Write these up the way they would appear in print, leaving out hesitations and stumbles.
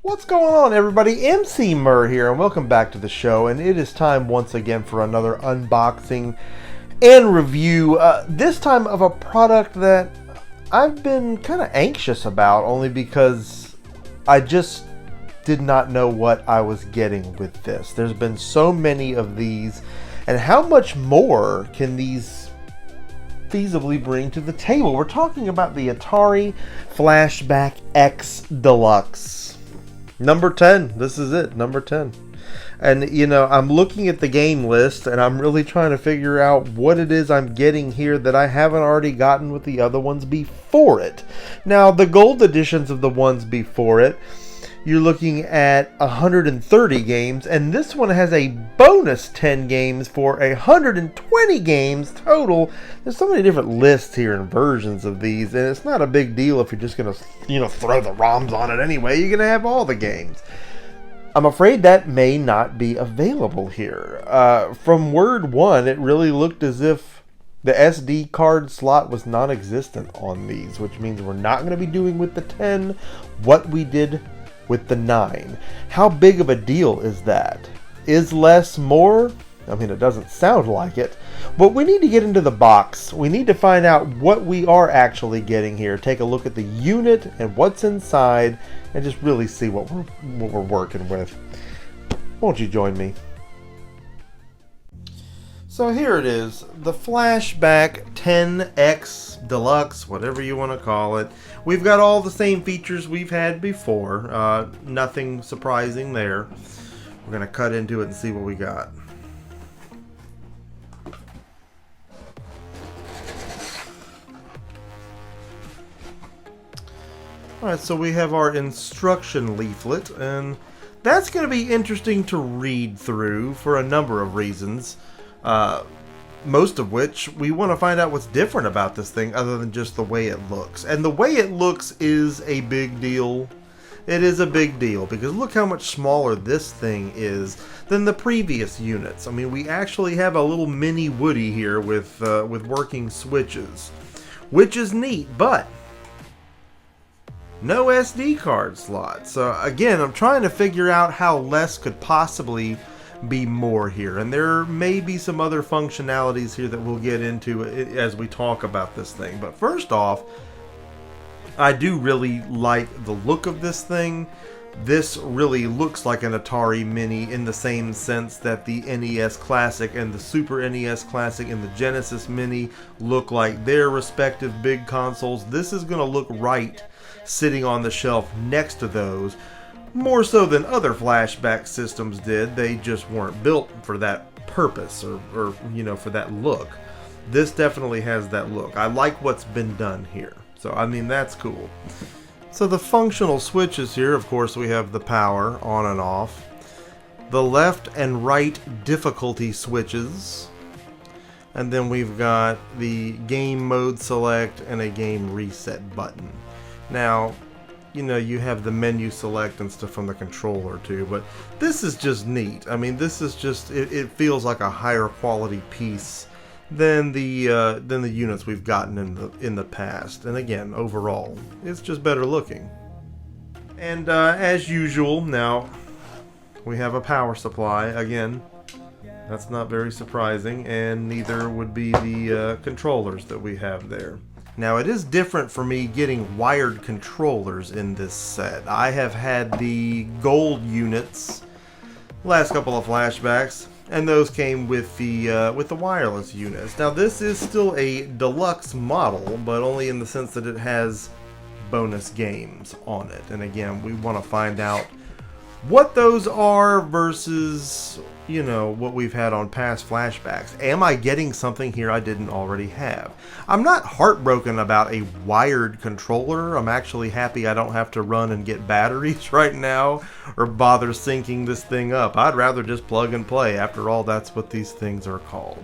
What's going on, everybody? Emceemur here, and welcome back to the show. And it is time once again for another unboxing and review. This time of a product that I've been kind of anxious about, only because I just did not know what I was getting with this. There's been so many of these, and how much more can these feasibly bring to the table? We're talking about the Atari FLASHBACK X Deluxe. Number 10. This is it. Number 10. And, you know, I'm looking at the game list and I'm really trying to figure out what it is I'm getting here that I haven't already gotten with the other ones before it. Now, the gold editions of the ones before it, you're looking at 130 games, and this one has a bonus 10 games for 120 games total. There's so many different lists here and versions of these, and it's not a big deal if you're just going to, throw the ROMs on it anyway. You're going to have all the games. I'm afraid that may not be available here. From word one, it really looked as if the SD card slot was non-existent on these, which means we're not going to be doing with the 10 what we did with the 9. How big of a deal is that? Is less more? I mean, it doesn't sound like it. But we need to get into the box. We need to find out what we are actually getting here. Take a look at the unit and what's inside, and just really see what we're working with. Won't you join me? So here it is, the FLASHBACK 10X Deluxe, whatever you want to call it. We've got all the same features we've had before. Nothing surprising there. We're going to cut into it and see what we got. Alright, so we have our instruction leaflet, and that's going to be interesting to read through for a number of reasons. Most of which we want to find out what's different about this thing other than just the way it looks. And the way it looks is a big deal. It is a big deal because look how much smaller this thing is than the previous units. I mean, we actually have a little mini Woody here with working switches, which is neat, but no SD card slot. So again, I'm trying to figure out how less could possibly be more here, and there may be some other functionalities here that we'll get into as we talk about this thing. But first off, I do really like the look of this thing. This really looks like an Atari Mini in the same sense that the NES Classic and the Super NES Classic and the Genesis Mini look like their respective big consoles. This is going to look right sitting on the shelf next to those. More so than other flashback systems did. They just weren't built for that purpose or for that look. This definitely has that look. I like what's been done here. So, I mean, that's cool. So the functional switches here, of course, we have the power on and off. The left and right difficulty switches. And then we've got the game mode select and a game reset button. Now, you have the menu select and stuff from the controller too, but this is just neat. I mean, this is just, it feels like a higher quality piece than the units we've gotten in the past. And again, overall, it's just better looking. And as usual, now we have a power supply again. That's not very surprising, and neither would be the controllers that we have there. Now, it is different for me getting wired controllers in this set. I have had the gold units last couple of flashbacks, and those came with the wireless units. Now, this is still a deluxe model, but only in the sense that it has bonus games on it. And again, we want to find out what those are versus what we've had on past flashbacks. Am I getting something here I didn't already have? I'm not heartbroken about a wired controller. I'm actually happy I don't have to run and get batteries right now or bother syncing this thing up. I'd rather just plug and play. After all, that's what these things are called.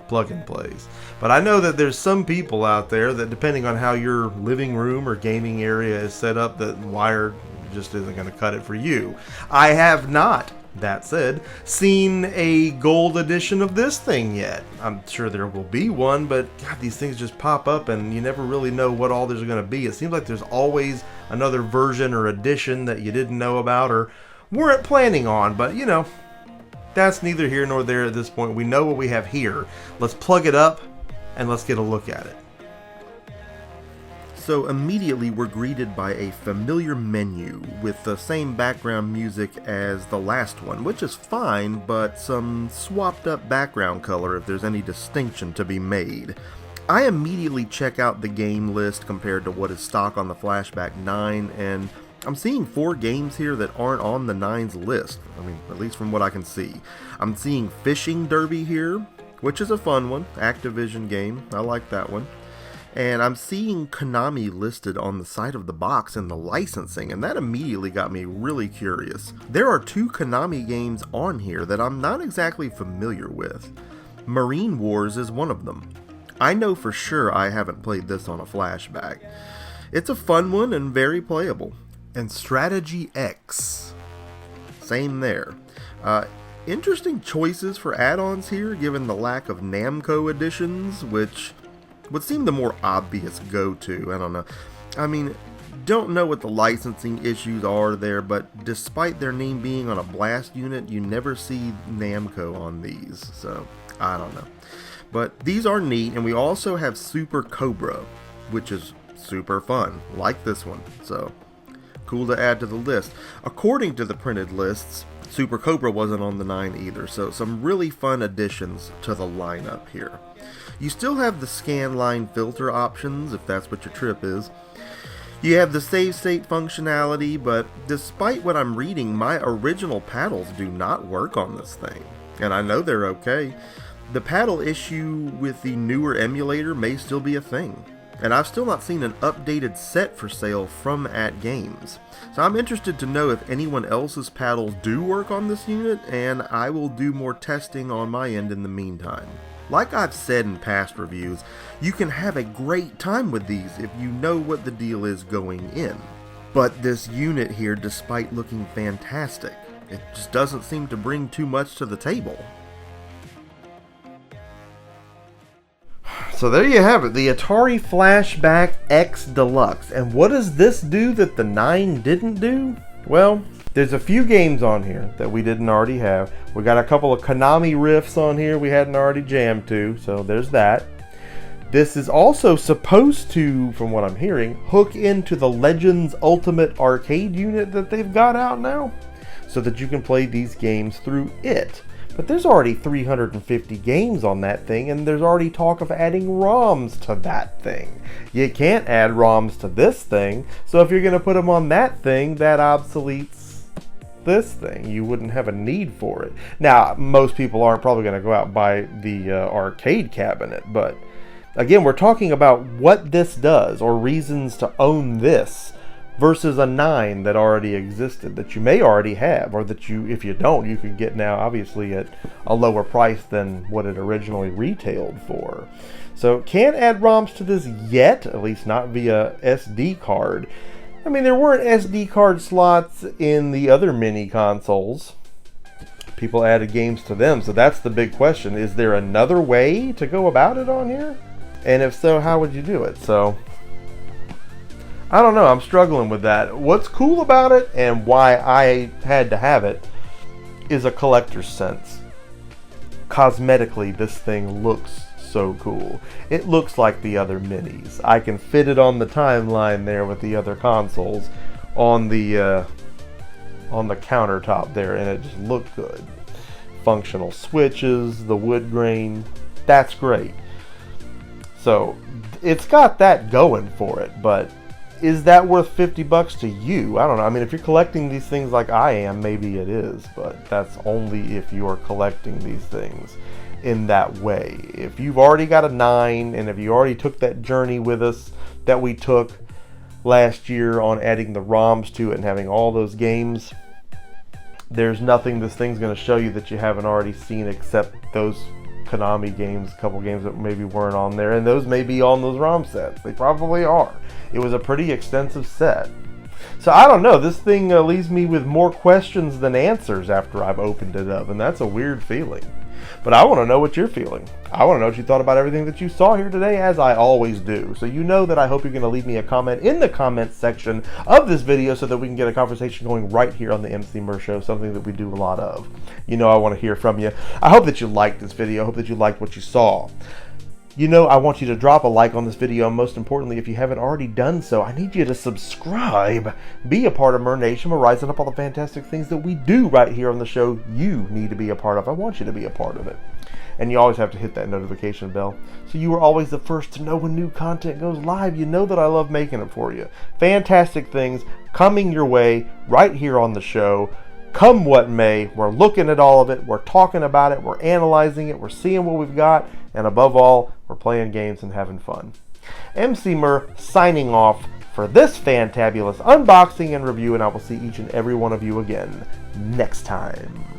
Plug and plays. But I know that there's some people out there that, depending on how your living room or gaming area is set up, that wired just isn't going to cut it for you. I have not, that said, seen a gold edition of this thing yet. I'm sure there will be one, but God, these things just pop up and you never really know what all there's going to be. It seems like there's always another version or edition that you didn't know about or weren't planning on. But you know, that's neither here nor there at this point. We know what we have here. Let's plug it up and let's get a look at it. So immediately we're greeted by a familiar menu with the same background music as the last one, which is fine, but some swapped up background color if there's any distinction to be made. I immediately check out the game list compared to what is stock on the Flashback 9, and I'm seeing 4 games here that aren't on the 9's list. I mean, at least from what I can see. I'm seeing Fishing Derby here, which is a fun one, Activision game. I like that one. And I'm seeing Konami listed on the side of the box in the licensing, and that immediately got me really curious. There are 2 Konami games on here that I'm not exactly familiar with. Marine Wars is one of them. I know for sure I haven't played this on a Flashback. It's a fun one and very playable. And Strategy X. Same there. Interesting choices for add-ons here, given the lack of Namco editions, which would seem the more obvious go-to. I don't know. I mean, don't know what the licensing issues are there, but despite their name being on a blast unit, you never see Namco on these, so I don't know. But these are neat, and we also have Super Cobra, which is super fun, like this one, so cool to add to the list. According to the printed lists, Super Cobra wasn't on the 9 either, so some really fun additions to the lineup here. You still have the scan line filter options, if that's what your trip is. You have the save state functionality, but despite what I'm reading, my original paddles do not work on this thing. And I know they're okay. The paddle issue with the newer emulator may still be a thing. And I've still not seen an updated set for sale from AtGames. So I'm interested to know if anyone else's paddles do work on this unit, and I will do more testing on my end in the meantime. Like I've said in past reviews, you can have a great time with these if you know what the deal is going in. But this unit here, despite looking fantastic, it just doesn't seem to bring too much to the table. So there you have it, the Atari Flashback X Deluxe. And what does this do that the 9 didn't do? Well, there's a few games on here that we didn't already have. We got a couple of Konami riffs on here we hadn't already jammed to, so there's that. This is also supposed to, from what I'm hearing, hook into the Legends Ultimate Arcade unit that they've got out now, so that you can play these games through it. But there's already 350 games on that thing, and there's already talk of adding ROMs to that thing. You can't add ROMs to this thing, so if you're going to put them on that thing, that obsoletes this thing. You wouldn't have a need for it. Now, most people aren't probably going to go out and buy the arcade cabinet, but again, we're talking about what this does, or reasons to own this, versus a 9 that already existed, that you may already have, or that you, if you don't, you could get now obviously at a lower price than what it originally retailed for. So can't add ROMs to this yet, at least not via SD card. I mean, there weren't SD card slots in the other mini consoles. People added games to them, so that's the big question. Is there another way to go about it on here? And if so, how would you do it? So I don't know, I'm struggling with that. What's cool about it, and why I had to have it, is a collector's sense. Cosmetically, this thing looks so cool. It looks like the other minis. I can fit it on the timeline there with the other consoles on the countertop there, and it just looked good. Functional switches, the wood grain, that's great. So it's got that going for it, but is that worth $50 to you? I don't know. I mean, if you're collecting these things like I am, maybe it is, but that's only if you are collecting these things in that way. If you've already got a 9, and if you already took that journey with us that we took last year on adding the ROMs to it and having all those games, there's nothing this thing's going to show you that you haven't already seen except those Konami games, a couple games that maybe weren't on there, and those may be on those ROM sets. They probably are. It was a pretty extensive set. So I don't know, this thing leaves me with more questions than answers after I've opened it up, and that's a weird feeling. But I want to know what you're feeling. I want to know what you thought about everything that you saw here today, as I always do. So you know that I hope you're going to leave me a comment in the comments section of this video so that we can get a conversation going right here on the Emceemur Show, something that we do a lot of. You know I want to hear from you. I hope that you liked this video. I hope that you liked what you saw. You know, I want you to drop a like on this video, and most importantly, if you haven't already done so, I need you to subscribe. Be a part of Mer Nation. We're rising up all the fantastic things that we do right here on the show. You need to be a part of. I want you to be a part of it. And you always have to hit that notification bell, so you are always the first to know when new content goes live. You know that I love making it for you. Fantastic things coming your way right here on the show. Come what may, we're looking at all of it, we're talking about it, we're analyzing it, we're seeing what we've got, and above all, we're playing games and having fun. Emceemur signing off for this fantabulous unboxing and review, and I will see each and every one of you again next time.